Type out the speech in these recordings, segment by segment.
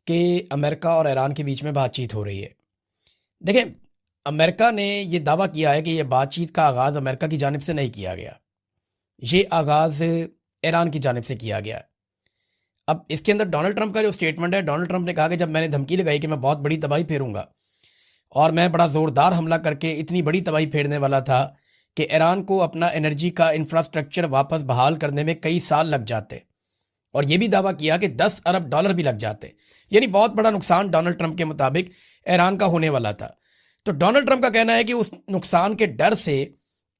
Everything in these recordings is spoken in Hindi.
कि अमेरिका और ईरान के बीच में बातचीत हो रही है। देखें, अमेरिका ने ये दावा किया है कि ये बातचीत का आगाज़ अमेरिका की जानिब से नहीं किया गया, ये आगाज़ ईरान की जानिब से किया गया। अब इसके अंदर डोनाल्ड ट्रंप का जो स्टेटमेंट है, डोनाल्ड ट्रंप ने कहा कि जब मैंने धमकी लगाई कि मैं बहुत बड़ी तबाही फेरूंगा और मैं बड़ा ज़ोरदार हमला करके इतनी बड़ी तबाही फेरने वाला था कि ईरान को अपना एनर्जी का इंफ्रास्ट्रक्चर वापस बहाल करने में कई साल लग जाते, और ये भी दावा किया कि 10 अरब डॉलर भी लग जाते, यानी बहुत बड़ा नुकसान डोनाल्ड ट्रंप के मुताबिक ईरान का होने वाला था। तो डोनाल्ड ट्रंप का कहना है कि उस नुकसान के डर से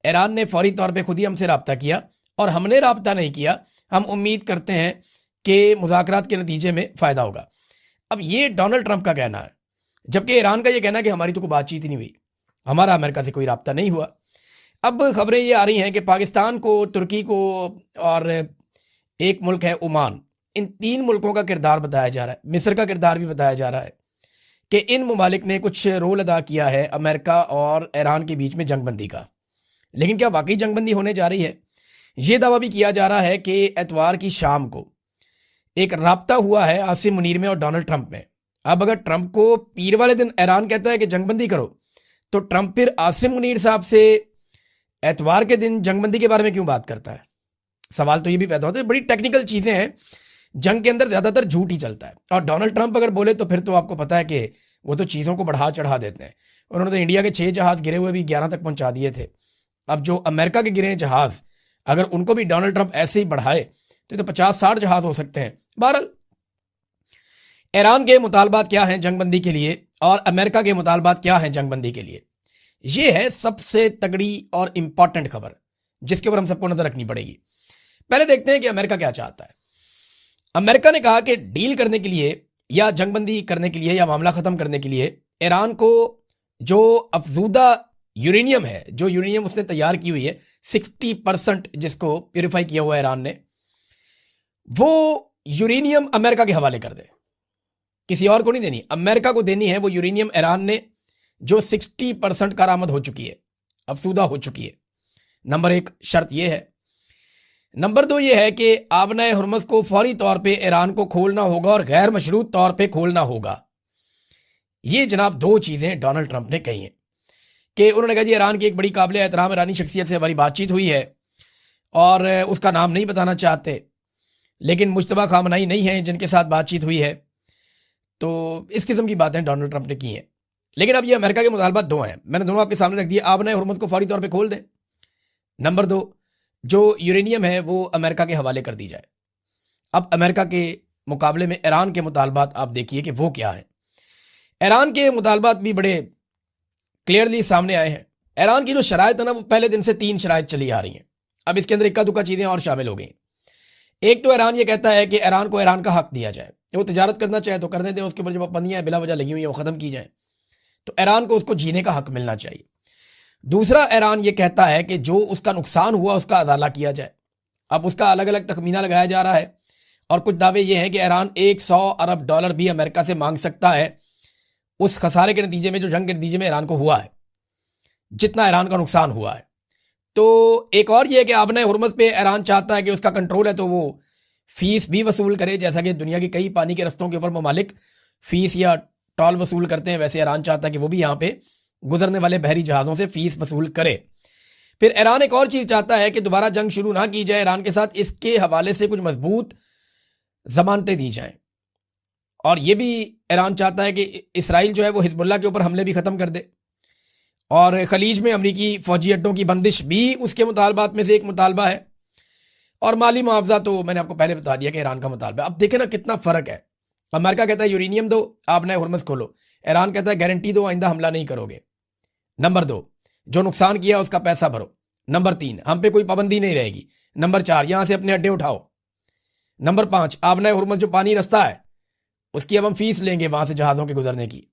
ईरान ने फौरी तौर पे खुद ही हमसे रब्ता किया, और हमने रब्ता नहीं किया। हम उम्मीद करते हैं कि मुज़ाकरात के नतीजे में फ़ायदा होगा। अब ये डोनाल्ड ट्रंप का कहना है, जबकि ईरान का ये कहना है कि हमारी तो कोई बातचीत ही नहीं हुई, हमारा अमेरिका से कोई रब्ता नहीं हुआ। अब खबरें ये आ रही हैं कि पाकिस्तान को, तुर्की को और एक मुल्क है ओमान, इन 3 मुल्कों का किरदार बताया जा रहा है, मिस्र का किरदार भी बताया जा रहा है कि इन ममालिक ने कुछ रोल अदा किया है अमेरिका और ईरान के बीच में जंगबंदी का। लेकिन क्या वाकई जंगबंदी होने जा रही है? ये दावा भी किया जा रहा है कि एतवार की शाम को एक राब्ता हुआ है आसिम मुनीर में और डोनाल्ड ट्रंप में। अब अगर ट्रंप को पीर वाले दिन ईरान कहता है कि जंगबंदी करो, तो ट्रंप फिर आसिम मुनीर साहब से एतवार के दिन जंगबंदी के बारे में क्यों बात करता है? सवाल तो ये भी पैदा होता है। बड़ी टेक्निकल चीज़ें हैं, जंग के अंदर ज़्यादातर झूठ ही चलता है, और डोनाल्ड ट्रंप अगर बोले तो फिर तो आपको पता है कि वो तो चीज़ों को बढ़ा चढ़ा देते हैं। उन्होंने तो इंडिया के 6 जहाज़ गिरे हुए भी 11 तक पहुंचा दिए थे। अब जो अमेरिका के गिरे जहाज़, अगर उनको भी डोनाल्ड ट्रंप ऐसे ही बढ़ाए तो 50-60 जहाज़ हो सकते हैं। बहरहाल, ईरान के मुतालबात क्या हैं जंगबंदी के लिए और अमेरिका के मुतालबात क्या हैं जंगबंदी के लिए, ये है सबसे तगड़ी और इंपॉर्टेंट खबर जिसके ऊपर हम सबको नजर रखनी पड़ेगी। पहले देखते हैं कि अमेरिका क्या चाहता है। अमेरिका ने कहा कि डील करने के लिए या जंगबंदी करने के लिए या मामला खत्म करने के लिए ईरान को जो अफजूदा यूरेनियम है, जो यूरेनियम उसने तैयार की हुई है 60%, जिसको प्यूरिफाई किया हुआ ईरान ने, वो यूरेनियम अमेरिका के हवाले कर दे। किसी और को नहीं देनी, अमेरिका को देनी है वो यूरेनियम ईरान ने, जो 60% कारामद हो चुकी है, अफसूदा हो चुकी है। नंबर 1 शर्त यह है। नंबर 2 ये है कि आबनाए हुर्मुज़ को फौरी तौर पे ईरान को खोलना होगा और गैर मशरूत तौर पे खोलना होगा। ये जनाब 2 चीज़ें डोनाल्ड ट्रंप ने कही हैं कि उन्होंने कहा जी ईरान की एक बड़ी काबिल एहतराम ईरानी शख्सियत से हमारी बातचीत हुई है और उसका नाम नहीं बताना चाहते, लेकिन मुश्तबा खामनाई नहीं है जिनके साथ बातचीत हुई है। तो इस किस्म की बातें डोनाल्ड ट्रंप ने की हैं। लेकिन अब ये अमेरिका के मुतालबात 2 हैं, मैंने दोनों आपके सामने रख दिए। आबनाए हुर्मुज़ को फौरी तौर पे खोल दें। नंबर 2, जो यूरेनियम है वो अमेरिका के हवाले कर दी जाए। अब अमेरिका के मुकाबले में ईरान के मुतालबात आप देखिए कि वो क्या है। ईरान के मुतालबात भी बड़े क्लियरली सामने आए हैं। ईरान की जो शराइत है ना, वो पहले दिन से 3 शराइत चली आ रही हैं। अब इसके अंदर इक्का दुक्का चीज़ें और शामिल हो गई। एक तो ईरान ये कहता है कि ईरान को ईरान का हक दिया जाए, वो तजारत करना चाहे तो करने दें, उसके ऊपर जो पाबंदियां बिला वजह लगी हुई हैं वो ख़त्म की जाए, तो ईरान को उसको जीने का हक मिलना चाहिए। दूसरा, ईरान ये कहता है कि जो उसका नुकसान हुआ उसका अदाला किया जाए। अब उसका अलग अलग तखमीना लगाया जा रहा है, और कुछ दावे ये हैं कि ईरान 100 अरब डॉलर भी अमेरिका से मांग सकता है उस खसारे के नतीजे में, जो जंग के नतीजे में ईरान को हुआ है, जितना ईरान का नुकसान हुआ है। तो एक और ये है कि आबनाए हुर्मुज़ पे ईरान चाहता है कि उसका कंट्रोल है तो वो फीस भी वसूल करे, जैसा कि दुनिया के कई पानी के रस्तों के ऊपर ममालिक फीस या टॉल वसूल करते हैं, वैसे ईरान चाहता है कि वो भी यहाँ पे गुजरने वाले बहरी जहाज़ों से फीस वसूल करे। फिर ईरान एक और चीज़ चाहता है कि दोबारा जंग शुरू ना की जाए ईरान के साथ, इसके हवाले से कुछ मजबूत जमानतें दी जाएं। और ये भी ईरान चाहता है कि इसराइल जो है वो हिजबुल्लाह के ऊपर हमले भी ख़त्म कर दे, और खलीज में अमरीकी फौजी अड्डों की बंदिश भी उसके मुतालबात में से एक मुतालबा है। और माली मुआवजा तो मैंने आपको पहले बता दिया कि ईरान का मुतालबा। अब देखें ना कितना फ़र्क है। अमेरिका कहता है यूरेनियम दो, आबनाए हुर्मुज़ खोलो। ईरान कहता है गारंटी दो, आइंदा हमला नहीं करोगे। नंबर 2, जो नुकसान किया उसका पैसा भरो। नंबर 3, हम पे कोई पाबंदी नहीं रहेगी। नंबर 4, यहां से अपने अड्डे उठाओ। नंबर 5, आबनाए हुर्मुज़ जो पानी रास्ता है उसकी अब हम फीस लेंगे वहां से जहाज़ों के गुजरने की।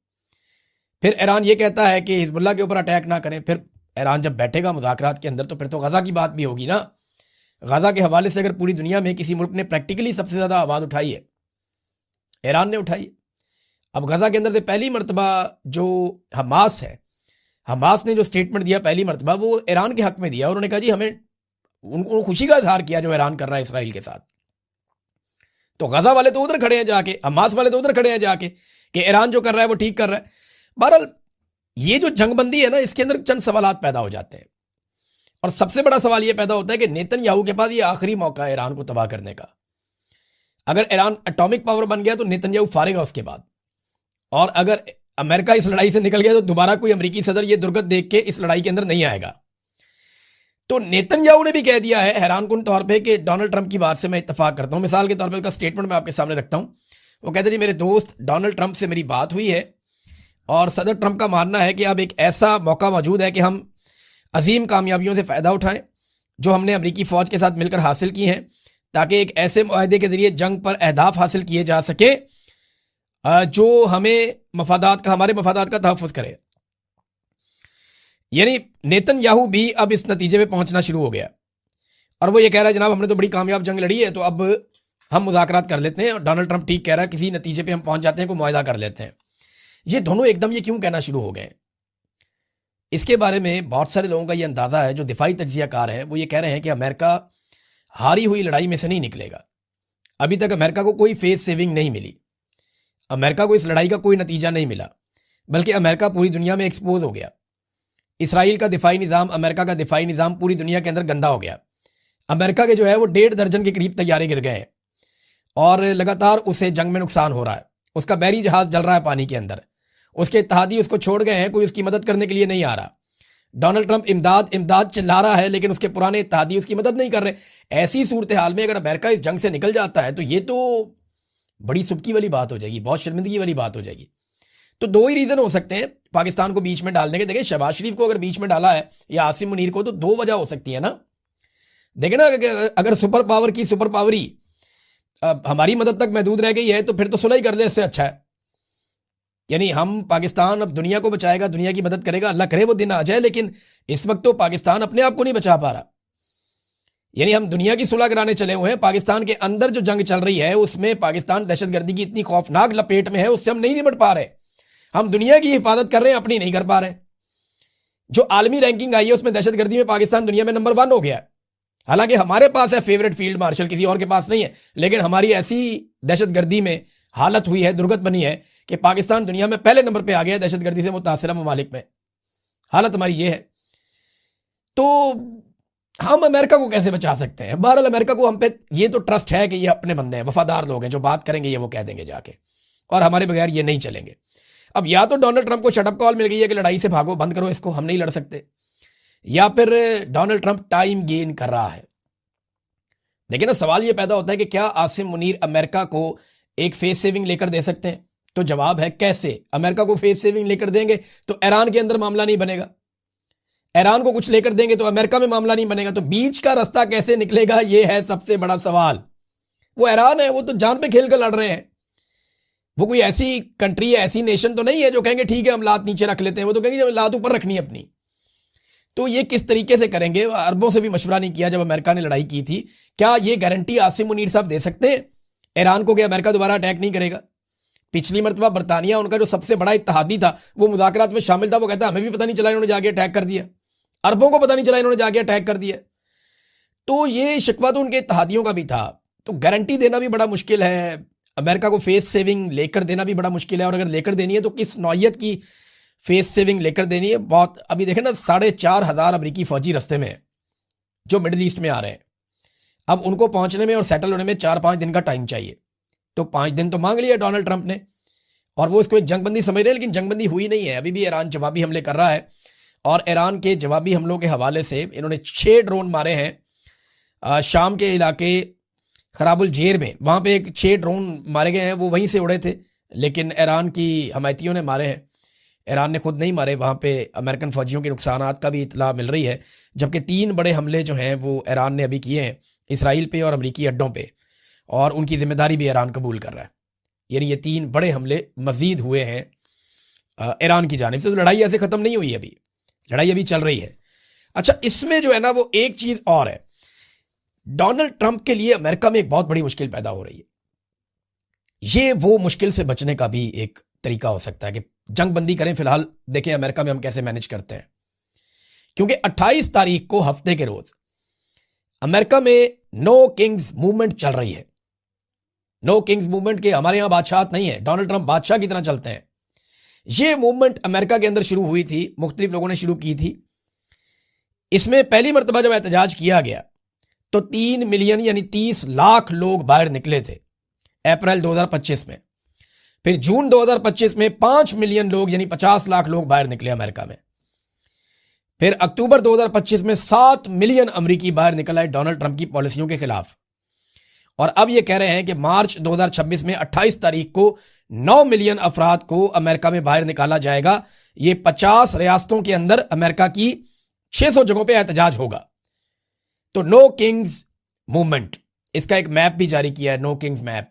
फिर ईरान ये कहता है कि हिजबुल्लाह के ऊपर अटैक ना करें। फिर ईरान जब बैठेगा मुज़ाकरात के अंदर तो फिर तो गज़ा की बात भी होगी ना। गज़ा के हवाले से अगर पूरी दुनिया में किसी मुल्क ने प्रैक्टिकली सबसे ज़्यादा आवाज़ उठाई है, ईरान ने उठाई है। अब गज़ा के अंदर से पहली मरतबा जो हमास है, हमास ने जो स्टेटमेंट दिया पहली मरतबा, वो ईरान के हक में दिया। उन्होंने कहा जी हमें, उनको खुशी का इजहार किया जो ईरान कर रहा है इसराइल के साथ। तो गजा वाले तो उधर खड़े हैं जाके, हमास वाले तो उधर खड़े हैं जाके कि ईरान जो कर रहा है वो ठीक कर रहा है। बहरहाल ये जो जंगबंदी है ना, इसके अंदर चंद सवालात पैदा हो जाते हैं, और सबसे बड़ा सवाल यह पैदा होता है कि नेतन्याहू के पास ये आखिरी मौका है ईरान को तबाह करने का। अगर ईरान एटॉमिक पावर बन गया तो नेतन्याहू फारेगा उसके बाद, और अगर अमेरिका इस लड़ाई से निकल गया तो दोबारा कोई अमेरिकी सदर ये दुर्गत देख के इस लड़ाई के अंदर नहीं आएगा। तो नेतन्याहू ने भी कह दिया है हैरानकुन तौर पे कि डोनाल्ड ट्रंप की बात से मैं इत्तेफाक करता हूं। मिसाल के तौर पे उसका स्टेटमेंट मैं आपके सामने रखता हूं। वो कहते जी, मेरे दोस्त डोनाल्ड ट्रंप से मेरी बात हुई है और सदर ट्रंप का मानना है कि अब एक ऐसा मौका मौजूद है कि हम अजीम कामयाबियों से फ़ायदा उठाएं जो हमने अमेरिकी फ़ौज के साथ मिलकर हासिल की हैं, ताकि एक ऐसे मुआहदे के जरिए जंग पर अहदाफ हासिल किए जा सके जो हमें हमारे मफादात का तहफ़्फ़ुज़ करे। यानी नेतन्याहू भी अब इस नतीजे पे पहुंचना शुरू हो गया और वो ये कह रहा है जनाब हमने तो बड़ी कामयाब जंग लड़ी है, तो अब हम मुज़ाकरात कर लेते हैं। और डोनाल्ड ट्रंप ठीक कह रहा है, किसी नतीजे पे हम पहुंच जाते हैं, कोई मुआहदा कर लेते हैं। ये दोनों एकदम ये क्यों कहना शुरू हो गए? इसके बारे में बहुत सारे लोगों का ये अंदाज़ा है, जो दिफाई तज्ज़ियाकार हैं वो ये कह रहे हैं कि अमेरिका हारी हुई लड़ाई में से नहीं निकलेगा। अभी तक अमेरिका को कोई फेस सेविंग नहीं मिली, अमेरिका को इस लड़ाई का कोई नतीजा नहीं मिला, बल्कि अमेरिका पूरी दुनिया में एक्सपोज हो गया। इसराइल का दिफाई निज़ाम, अमेरिका का दिफाई निज़ाम पूरी दुनिया के अंदर गंदा हो गया। अमेरिका के जो है वो 1.5 दर्जन के करीब तैयारे गिर गए हैं और लगातार उसे जंग में नुकसान हो रहा है। उसका बैरी जहाज जल रहा है पानी के अंदर, उसके इत्तेहादी उसको छोड़ गए हैं, कोई उसकी मदद करने के लिए नहीं आ रहा। डोनाल्ड ट्रंप इमदाद इमदाद चिल्ला रहा है, लेकिन उसके पुराने इत्तेहादी उसकी मदद नहीं कर रहे। ऐसी सूरत हाल में अगर अमेरिका इस जंग से निकल जाता है तो ये तो बड़ी सुबकी वाली बात हो जाएगी, बहुत शर्मिंदगी वाली बात हो जाएगी। तो दो ही रीज़न हो सकते हैं पाकिस्तान को बीच में डालने के। देखिए, शहबाज शरीफ को अगर बीच में डाला है या आसिम मुनीर को, तो दो वजह हो सकती है ना। देखें ना, अगर सुपर पावर की सुपर पावरी हमारी मदद तक महदूद रह गई है तो फिर तो सुलह ही कर ले, इससे अच्छा है। यानी हम पाकिस्तान अब दुनिया को बचाएगा, दुनिया की मदद करेगा, अल्लाह करे वो दिन आ जाए, लेकिन इस वक्त तो पाकिस्तान अपने आप को नहीं बचा पा रहा। यानी हम दुनिया की सुलह कराने चले हुए हैं, पाकिस्तान के अंदर जो जंग चल रही है उसमें पाकिस्तान दहशतगर्दी की इतनी खौफनाक लपेट में है, उससे हम नहीं निपट पा रहे। हम दुनिया की हिफाजत कर रहे हैं, अपनी नहीं कर पा रहे। जो आलमी रैंकिंग आई है उसमें दहशतगर्दी में पाकिस्तान दुनिया में नंबर 1 हो गया है। हालांकि हमारे पास है फेवरेट फील्ड मार्शल, किसी और के पास नहीं है, लेकिन हमारी ऐसी दहशतगर्दी में हालत हुई है, दुर्गत बनी है कि पाकिस्तान दुनिया में पहले नंबर पे आ गया है दहशतगर्दी से मुतासिरा ममालिक में। हालत हमारी ये है। तो हम अमेरिका को कैसे बचा सकते हैं? बहरहाल अमेरिका को हम पे ये तो ट्रस्ट है कि ये अपने बंदे हैं, वफादार लोग हैं, जो बात करेंगे ये वो कह देंगे जाके, और हमारे बगैर ये नहीं चलेंगे। अब या तो डोनाल्ड ट्रंप को शटअप कॉल मिल गई है कि लड़ाई से भागो, बंद करो इसको, हम नहीं लड़ सकते, या फिर डोनाल्ड ट्रंप टाइम गेन कर रहा है। देखिए ना, सवाल ये पैदा होता है कि क्या आसिम मुनीर अमेरिका को एक फेस सेविंग लेकर दे सकते हैं? तो जवाब है कैसे। अमेरिका को फेस सेविंग लेकर देंगे तो ईरान के अंदर मामला नहीं बनेगा, ईरान को कुछ लेकर देंगे तो अमेरिका में मामला नहीं बनेगा। तो बीच का रास्ता कैसे निकलेगा, ये है सबसे बड़ा सवाल। वो ईरान है, वो तो जान पे खेल कर लड़ रहे हैं। वो कोई ऐसी कंट्री है, ऐसी नेशन तो नहीं है जो कहेंगे ठीक है हम लात नीचे रख लेते हैं। वो तो कहेंगे लात ऊपर रखनी है अपनी। तो ये किस तरीके से करेंगे? अरबों से भी मशवरा नहीं किया जब अमेरिका ने लड़ाई की थी। क्या ये गारंटी आसिम मुनीर साहब दे सकते हैं ईरान को कि अमेरिका दोबारा अटैक नहीं करेगा? पिछली मरतबा बरतानिया, उनका जो सबसे बड़ा इत्तेहादी था, वो मुज़ाकरात में शामिल था, वो कहता हमें भी पता नहीं चला इन्होंने जाके अटैक कर दिया, अरबों को पता नहीं चला इन्होंने जाके अटैक कर दिया। तो ये शिकवा तो उनके इत्तेहादियों का भी था। तो गारंटी देना भी बड़ा मुश्किल है, अमेरिका को फेस सेविंग लेकर देना भी बड़ा मुश्किल है, और अगर लेकर देनी है तो किस नौयत की फेस सेविंग लेकर देनी है। बहुत अभी देखें ना, 4,500 अमरीकी फौजी रस्ते में जो मिडिल ईस्ट में आ रहे हैं। अब उनको पहुंचने में और सेटल होने में 4-5 दिन का टाइम चाहिए। तो 5 दिन तो मांग लिया डोनाल्ड ट्रंप ने, और वो इसको एक जंगबंदी समझ रहे हैं, लेकिन जंगबंदी हुई नहीं है। अभी भी ईरान जवाबी हमले कर रहा है, और ईरान के जवाबी हमलों के हवाले से इन्होंने 6 ड्रोन मारे हैं शाम के इलाके खराबुल जेर में। वहाँ पे एक 6 ड्रोन मारे गए हैं, वो वहीं से उड़े थे, लेकिन ईरान की हमायतियों ने मारे हैं। ईरान ने खुद नहीं मारे। वहाँ पे अमेरिकन फौजियों के नुकसानात का भी इतला मिल रही है, जबकि 3 बड़े हमले जो हैं वो ईरान ने अभी किए हैं, इसराइल पे और अमरीकी अड्डों पे, और उनकी जिम्मेदारी भी ईरान कबूल कर रहा है। यानी ये 3 बड़े हमले मजीद हुए हैं ईरान की जानिब से। तो लड़ाई ऐसे ख़त्म नहीं हुई, अभी लड़ाई अभी चल रही है। अच्छा, इसमें जो है ना वो एक चीज़ और है, डोनाल्ड ट्रंप के लिए अमेरिका में एक बहुत बड़ी मुश्किल पैदा हो रही है। ये वो मुश्किल से बचने का भी एक तरीका हो सकता है कि जंग बंदी करें। फिलहाल देखें अमेरिका में हम कैसे मैनेज करते हैं, क्योंकि 28 तारीख को हफ्ते के रोज अमेरिका में नो किंग्स मूवमेंट चल रही है। नो किंग्स मूवमेंट के हमारे यहां बादशाह नहीं है, डोनाल्ड ट्रंप बादशाह की तरह चलते हैं। ये मूवमेंट अमेरिका के अंदर शुरू हुई थी, मुख्तलिफ लोगों ने शुरू की थी। इसमें पहली मरतबा जब एहतजाज किया गया तो 3 मिलियन यानी 30 लाख लोग बाहर निकले थे अप्रैल 2025 में। फिर जून 2025 में 5 मिलियन लोग यानी 50 लाख लोग बाहर निकले अमेरिका में। फिर अक्टूबर 2025 में 7 मिलियन अमेरिकी बाहर निकल आए डोनाल्ड ट्रंप की पॉलिसियों के खिलाफ। और अब यह कह रहे हैं कि मार्च 2026 में 28 तारीख को 9 मिलियन अफराद को अमेरिका में बाहर निकाला जाएगा। यह 50 रियासतों के अंदर अमेरिका की 600 जगहों पे एहतजाज होगा। तो नो किंग्स मूवमेंट, इसका एक मैप भी जारी किया है, नो किंग्स मैप,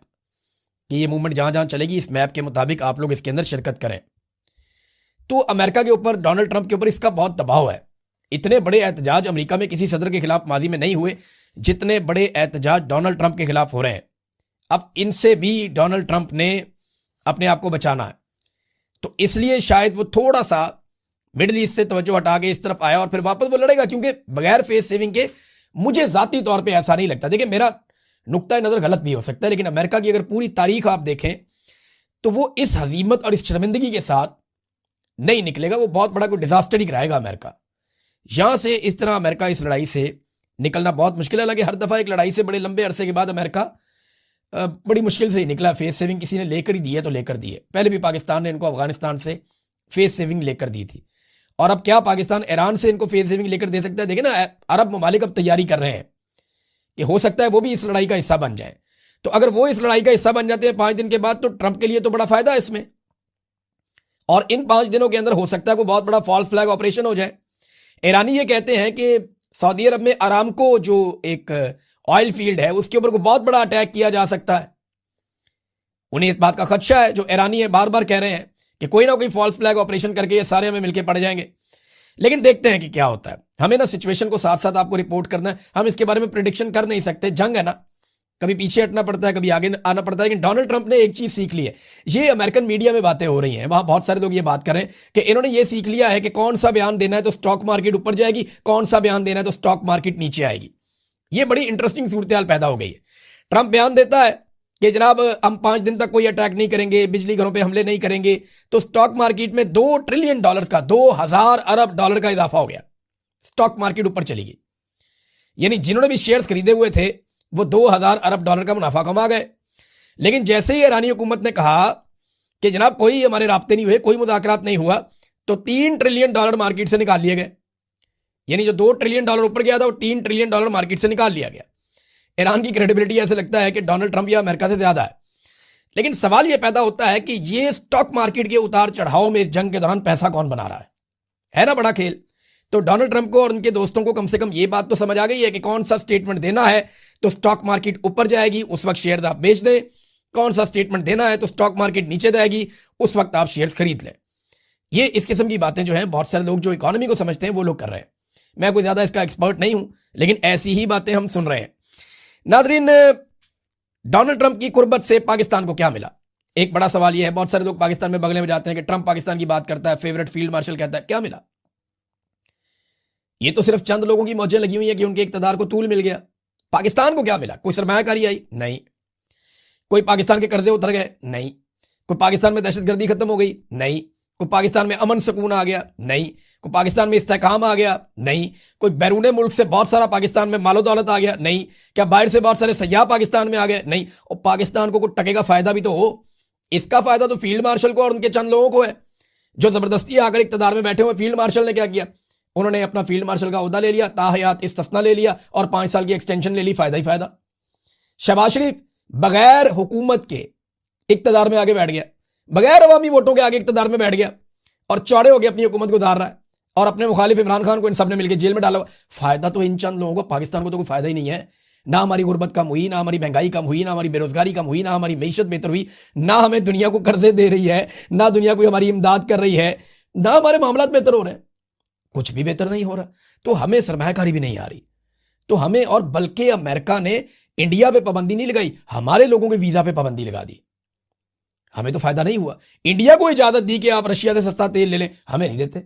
कि ये मूवमेंट जहां जहां चलेगी इस मैप के मुताबिक आप लोग इसके अंदर शिरकत करें। तो अमेरिका के ऊपर, डोनाल्ड ट्रंप के ऊपर इसका बहुत दबाव है। इतने बड़े एहतजाज अमेरिका में किसी सदर के खिलाफ माजी में नहीं हुए जितने बड़े एहतजाज डोनाल्ड ट्रंप के खिलाफ हो रहे हैं। अब इनसे भी डोनाल्ड ट्रंप ने अपने आप को बचाना है, तो इसलिए शायद वो थोड़ा सा मिडिल ईस्ट से तवज्जो हटा के इस तरफ आया और फिर वापस वो लड़ेगा, क्योंकि बगैर फेस सेविंग के मुझे जाती तौर पे ऐसा नहीं लगता। देखिए, मेरा नुक्ता नजर गलत भी हो सकता है, लेकिन अमेरिका की अगर पूरी तारीख आप देखें तो वो इस हजीमत और इस शर्मिंदगी के साथ नहीं निकलेगा। वो बहुत बड़ा कोई डिजास्टर ही कराएगा अमेरिका। यहां से इस तरह अमेरिका इस लड़ाई से निकलना बहुत मुश्किल है। लगे हर दफा एक लड़ाई से बड़े लंबे अरसे के बाद अमेरिका बड़ी मुश्किल से ही निकला। फेस सेविंग किसी ने लेकर ही दी है तो लेकर दी है। पहले भी पाकिस्तान ने इनको अफगानिस्तान से फेस सेविंग लेकर दी थी, और अब क्या पाकिस्तान ईरान से इनको फेस सेविंग लेकर दे सकता है? देखिए ना, अरब ममालिक अब तैयारी कर रहे हैं कि हो सकता है वो भी इस लड़ाई का हिस्सा बन जाए। तो अगर वो इस लड़ाई का हिस्सा बन जाते हैं 5 दिन के बाद, तो ट्रंप के लिए तो बड़ा फायदा है इसमें। और इन 5 दिनों के अंदर हो सकता है कोई बहुत बड़ा फॉल्स फ्लैग ऑपरेशन हो जाए। ईरानी ये कहते हैं कि सऊदी अरब में अरामको जो एक ऑयल फील्ड है उसके ऊपर कोई बहुत बड़ा अटैक किया जा सकता है। उन्हें इस बात का खदशा है, जो ईरानी है बार बार कह रहे हैं कि कोई ना कोई फॉल्स फ्लैग ऑपरेशन करके ये सारे हमें मिलकर पड़ जाएंगे। लेकिन देखते हैं कि क्या होता है। हमें ना सिचुएशन को साथ साथ आपको रिपोर्ट करना है। हम इसके बारे में प्रिडिक्शन कर नहीं सकते, जंग है ना, कभी पीछे हटना पड़ता है, कभी आगे आना पड़ता है। लेकिन डोनाल्ड ट्रंप ने एक चीज सीख ली है। ये अमेरिकन मीडिया में बातें हो रही हैं, वहां बहुत सारे लोग ये बात कर रहे हैं कि इन्होंने ये सीख लिया है कि कौन सा बयान देना है तो स्टॉक मार्केट ऊपर जाएगी, कौन सा बयान देना है तो स्टॉक मार्केट नीचे आएगी। ये बड़ी इंटरेस्टिंग सूरत पैदा हो गई है। ट्रंप बयान देता है कि जनाब हम 5 दिन तक कोई अटैक नहीं करेंगे, बिजली घरों पे हमले नहीं करेंगे, तो स्टॉक मार्केट में $2 ट्रिलियन का, 2000 अरब डॉलर का इजाफा हो गया। स्टॉक मार्केट ऊपर चली गई। यानी जिन्होंने भी शेयर्स खरीदे हुए थे वो 2000 अरब डॉलर का मुनाफा कमा गए। लेकिन जैसे ही ईरानी हुकूमत ने कहा कि जनाब कोई हमारे राब्ते नहीं हुए, कोई मुज़ाकरात नहीं हुआ, तो $3 ट्रिलियन मार्केट से निकाल लिए गए। यानी जो $2 ट्रिलियन ऊपर गया था वो $3 ट्रिलियन मार्केट से निकाल लिया गया। ईरान की क्रेडिबिलिटी ऐसे लगता है कि डोनाल्ड ट्रंप या अमेरिका से ज्यादा है। लेकिन सवाल यह पैदा होता है कि ये स्टॉक मार्केट के उतार चढ़ाव में इस जंग के दौरान पैसा कौन बना रहा है ना बड़ा खेल। तो डोनाल्ड ट्रंप को और उनके दोस्तों को कम से कम ये बात तो समझ आ गई है कि कौन सा स्टेटमेंट देना है तो स्टॉक मार्केट ऊपर जाएगी, उस वक्त शेयर आप बेच दें। कौन सा स्टेटमेंट देना है तो स्टॉक मार्केट नीचे जाएगी, उस वक्त आप शेयर्स खरीद लें। ये इस किस्म की बातें जो हैं बहुत सारे लोग जो इकोनॉमी को समझते हैं वो लोग कर रहे हैं। मैं कोई ज्यादा इसका एक्सपर्ट नहीं हूं, लेकिन ऐसी ही बातें हम सुन रहे हैं। नाजरीन, डोनाल्ड ट्रंप की कुर्बत से पाकिस्तान को क्या मिला? एक बड़ा सवाल यह है। बहुत सारे लोग पाकिस्तान में बगले में जाते हैं कि ट्रंप पाकिस्तान की बात करता है, फेवरेट फील्ड मार्शल कहता है। क्या मिला? ये तो सिर्फ चंद लोगों की मौजें लगी हुई है कि उनके इक्तदार को तूल मिल गया। पाकिस्तान को क्या मिला? कोई सरमायाकारी आई? नहीं। कोई पाकिस्तान के कर्जे उतर गए? नहीं। कोई पाकिस्तान में दहशतगर्दी खत्म हो गई? नहीं। कोई पाकिस्तान में अमन सुकून आ गया? नहीं। कोई पाकिस्तान में इस्तेकाम आ गया? नहीं। कोई बैरून मुल्क से बहुत सारा पाकिस्तान में मालो दौलत आ गया? नहीं। क्या बाहर से बहुत सारे सयाह पाकिस्तान में आ गए? नहीं। और पाकिस्तान को कुछ टके का फायदा भी तो हो। इसका फायदा तो फील्ड मार्शल को और उनके चंद लोगों को है जो जबरदस्ती आकर इक्तदार में बैठे हुए। फील्ड मार्शल ने क्या किया? उन्होंने अपना फील्ड मार्शल का ओहदा ले लिया, ताहयात इस्तिस्ना ले लिया और 5 साल की एक्सटेंशन ले ली। फायदा ही फायदा। शहबाज शरीफ बगैर हुकूमत के इक्तदार में आगे बैठ गया, बगैर अवामी वोटों के आगे इक्तदार में बैठ गया और चौड़े होकर अपनी हुकूमत गुजार रहा है, और अपने मुखालिफ इमरान खान को इन सब ने मिलकर जेल में डाला। फायदा तो इन चंद लोगों को, पाकिस्तान को तो कोई फायदा ही नहीं है। ना हमारी गुर्बत कम हुई, ना हमारी महंगाई कम हुई, ना हमारी बेरोजगारी कम हुई, ना हमारी मीशत बेहतर हुई, ना हमें दुनिया को कर्जे दे रही है, ना दुनिया कोई हमारी इमदाद कर रही है, ना हमारे मामलात बेहतर हो रहे हैं। कुछ भी बेहतर नहीं हो रहा। तो हमें सरमायाकारी भी नहीं आ रही। तो हमें, और बल्कि अमेरिका ने इंडिया पे पाबंदी नहीं लगाई, हमारे लोगों के वीजा पे पाबंदी लगा दी। हमें तो फायदा नहीं हुआ। इंडिया को इजाजत दी कि आप रशिया से सस्ता तेल ले लें, हमें नहीं देते।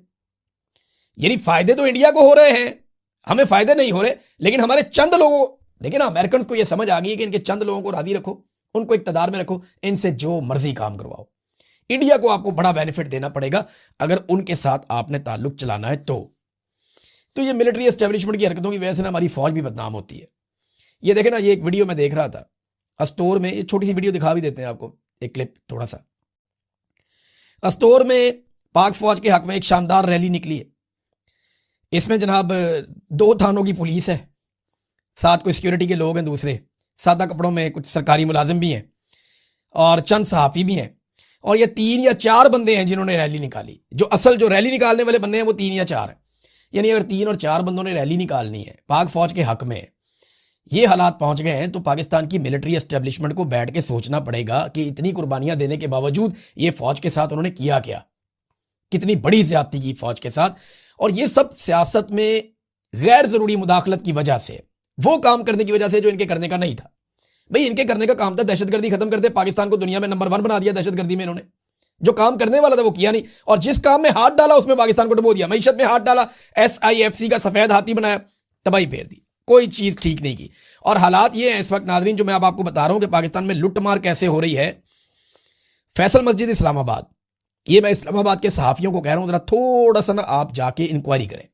यानी फायदे तो इंडिया को हो रहे हैं, हमें फायदे नहीं हो रहे। लेकिन हमारे चंद लोगों, देखिए ना, अमेरिकन को यह समझ आ गई है कि इनके चंद लोगों को राजी रखो, उनको इक्तदार में रखो, इनसे जो मर्जी काम करवाओ। इंडिया को आपको बड़ा बेनिफिट देना पड़ेगा अगर उनके साथ आपने ताल्लुक चलाना है तो ये मिलिट्री एस्टेब्लिशमेंट की हरकतों की वजह से ना हमारी फौज भी बदनाम होती है। ये देखे ना, ये एक वीडियो मैं देख रहा था अस्तोर में, ये छोटी सी वीडियो दिखा भी देते हैं आपको, एक क्लिप थोड़ा सा। अस्तोर में पाक फौज के हक में एक शानदार रैली निकली है। इसमें जनाब 2 थानों की पुलिस है, साथ कोई सिक्योरिटी के लोग हैं, दूसरे सादा कपड़ों में कुछ सरकारी मुलाजिम भी हैं और चंद सहाफ़ी भी हैं। और ये 3 या 4 बंदे हैं जिन्होंने रैली निकाली। जो असल जो रैली निकालने वाले बंदे हैं वो 3 या 4 हैं। यानी अगर 3 और 4 बंदों ने रैली निकालनी है पाक फौज के हक में, ये हालात पहुंच गए हैं, तो पाकिस्तान की मिलिट्री एस्टेब्लिशमेंट को बैठ के सोचना पड़ेगा कि इतनी कुर्बानियां देने के बावजूद ये फौज के साथ उन्होंने किया क्या, कितनी बड़ी ज्यादती की फौज के साथ। और ये सब सियासत में गैर जरूरी मुदाखलत की वजह से, वो काम करने की वजह से जो इनके करने का नहीं था। भाई इनके करने का काम था दहशतगर्दी खत्म कर दे, पाकिस्तान को दुनिया में नंबर 1 बना दिया दहशतगर्दी में। इन्होंने जो काम करने वाला था वो किया नहीं, और जिस काम में हाथ डाला उसमें पाकिस्तान को डुबो दिया। मईशत में हाथ डाला, SIFC का सफेद हाथी बनाया, तबाही फेर दी, कोई चीज ठीक नहीं की। और हालात ये है इस वक्त नाजरीन, जो मैं अब आपको बता रहा हूं कि पाकिस्तान में लुटमार कैसे हो रही है। फैसल मस्जिद इस्लामाबाद, ये मैं इस्लामाबाद के सहाफियों को कह रहा हूं, जरा थोड़ा सा ना आप जाके इंक्वायरी करें।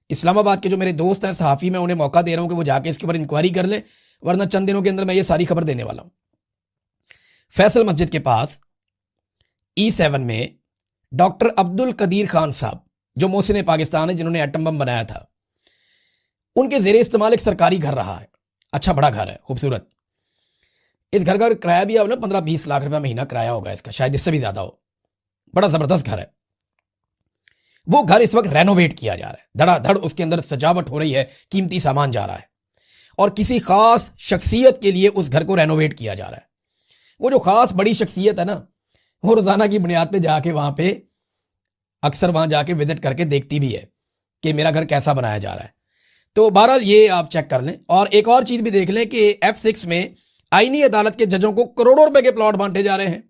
इस्लामाबाद के जो मेरे दोस्त हैं सहाफी, मैं उन्हें मौका दे रहा हूं कि वो जाके इसके ऊपर इंक्वायरी कर लें, वरना चंद दिनों के अंदर मैं ये सारी खबर देने वाला हूं। फैसल मस्जिद के पास E7 में डॉक्टर अब्दुल कदीर खान साहब, जो मोहसिन पाकिस्तान है, जिन्होंने एटम बम बनाया था, उनके जेरे इस्तेमाल एक सरकारी घर रहा है। अच्छा बड़ा घर है, खूबसूरत। इस घर का किराया भी ना 15-20 लाख रुपया महीना किराया होगा इसका, शायद इससे भी ज्यादा हो। बड़ा जबरदस्त घर है। वो घर इस वक्त रेनोवेट किया जा रहा है, धड़ाधड़ उसके अंदर सजावट हो रही है, कीमती सामान जा रहा है, और किसी खास शख्सियत के लिए उस घर को रेनोवेट किया जा रहा है। वो जो खास बड़ी शख्सियत है ना, वो रोजाना की बुनियाद पे जाके वहां पे अक्सर वहां जाके विजिट करके देखती भी है कि मेरा घर कैसा बनाया जा रहा है। तो बहरहाल ये आप चेक कर लें। और एक और चीज भी देख लें कि F6 में आईनी अदालत के जजों को करोड़ों रुपए के प्लॉट बांटे जा रहे हैं।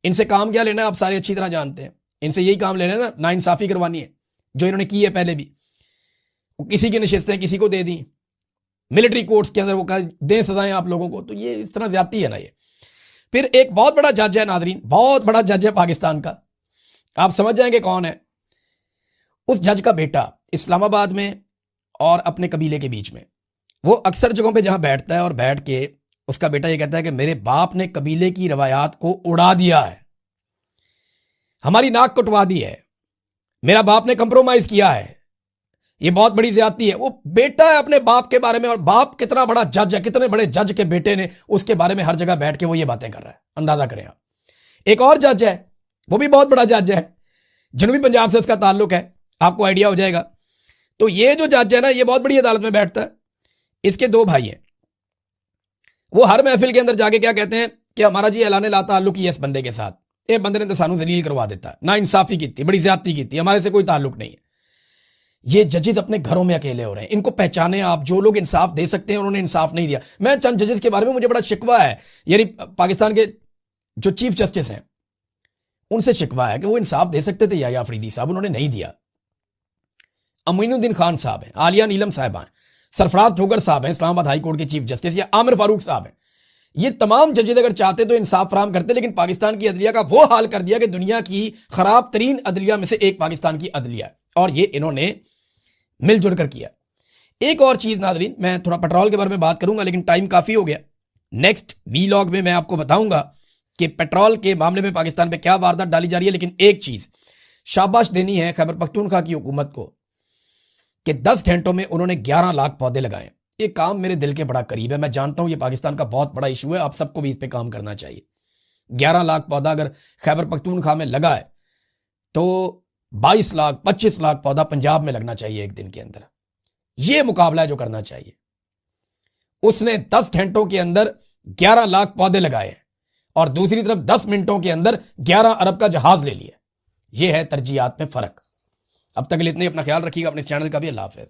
इनसे काम क्या लेना है आप सारे अच्छी तरह जानते हैं। इनसे यही काम लेना है ना, नाइंसाफी करवानी है, जो इन्होंने की है पहले भी। किसी की नशिस्तें किसी को दे दी, मिलिट्री कोर्ट्स के अंदर वो दें सजाएं आप लोगों को, तो ये इस तरह ज्यादती है ना ये। फिर एक बहुत बड़ा जज है नाजरीन, बहुत बड़ा जज है पाकिस्तान का, आप समझ जाएंगे कौन है। उस जज का बेटा इस्लामाबाद में और अपने कबीले के बीच में, वो अक्सर जगहों पे जहां बैठता है और बैठ के उसका बेटा ये कहता है कि मेरे बाप ने कबीले की रवायात को उड़ा दिया है, हमारी नाक कटवा दी है, मेरा बाप ने कंप्रोमाइज किया है, ये बहुत बड़ी ज्यादती है। वो बेटा है अपने बाप के बारे में, और बाप कितना बड़ा जज है, कितने बड़े जज के बेटे ने उसके बारे में हर जगह बैठ के वो ये बातें कर रहा है, अंदाजा करें आप। एक और जज है, वो भी बहुत बड़ा जज है, जनूबी पंजाब से उसका ताल्लुक है, आपको आइडिया हो जाएगा। तो ये जो जज है ना, ये बहुत बड़ी अदालत में बैठता है। इसके 2 भाई हैं, वो हर महफिल के अंदर जाके क्या कहते हैं कि हमारा जी ऐलान ला ताल्लुक ही है इस बंदे के साथ, ये बंदे ने तो सानू जलील करवा देता, ना इंसाफी की थी, बड़ी ज्यादती की थी, हमारे से कोई ताल्लुक नहीं है। ये जजेस अपने घरों में अकेले हो रहे हैं। इनको पहचाने आप, जो लोग इंसाफ दे सकते हैं उन्होंने इंसाफ नहीं दिया। मैं चंद जजेस के बारे में मुझे बड़ा शिकवा है, यानी पाकिस्तान के जो चीफ जस्टिस हैं उनसे शिकवा है कि वो इंसाफ दे सकते थे, या अफरीदी साहब, उन्होंने नहीं दिया। अमीनुद्दीन खान साहब हैं, आलिया नीलम साहब हैं, सरफराज जोगर साहब हैं इस्लामाबाद हाई कोर्ट के चीफ जस्टिस, या आमिर फारूक साहब हैं। ये तमाम जजेस अगर चाहते तो इंसाफ फराम करते, लेकिन पाकिस्तान की अदलिया का वो हाल कर दिया कि दुनिया की खराब तरीन अदलिया में से एक पाकिस्तान की अदलिया है, और ये इन्होंने मिलजुल कर किया। एक और चीज नाजरीन, मैं थोड़ा पेट्रोल के बारे में बात करूंगा, लेकिन टाइम काफी हो गया। नेक्स्ट वीलॉग में मैं आपको बताऊंगा कि पेट्रोल के मामले में पाकिस्तान पे क्या वारदात डाली जा रही है। लेकिन एक चीज शाबाश देनी है खैबर पख्तूनख्वा की हुकूमत को कि 10 घंटों में उन्होंने 11 लाख पौधे लगाए। ये काम मेरे दिल के बड़ा करीब है, मैं जानता हूं ये पाकिस्तान का बहुत बड़ा इशू है, आप सबको भी इस पे काम करना चाहिए। 11 लाख पौधा अगर खैबर पख्तूनख्वा में लगा है तो 22 लाख 25 लाख पौधा पंजाब में लगना चाहिए एक दिन के अंदर। यह मुकाबला है जो करना चाहिए। उसने 10 घंटों के अंदर 11 लाख पौधे लगाए और दूसरी तरफ 10 मिनटों के अंदर 11 अरब का जहाज ले लिया। यह है तरजीहात में फर्क। अब तक के लिए इतने, अपना ख्याल रखिएगा, अपने चैनल का भी। अल्लाह हाफिज़।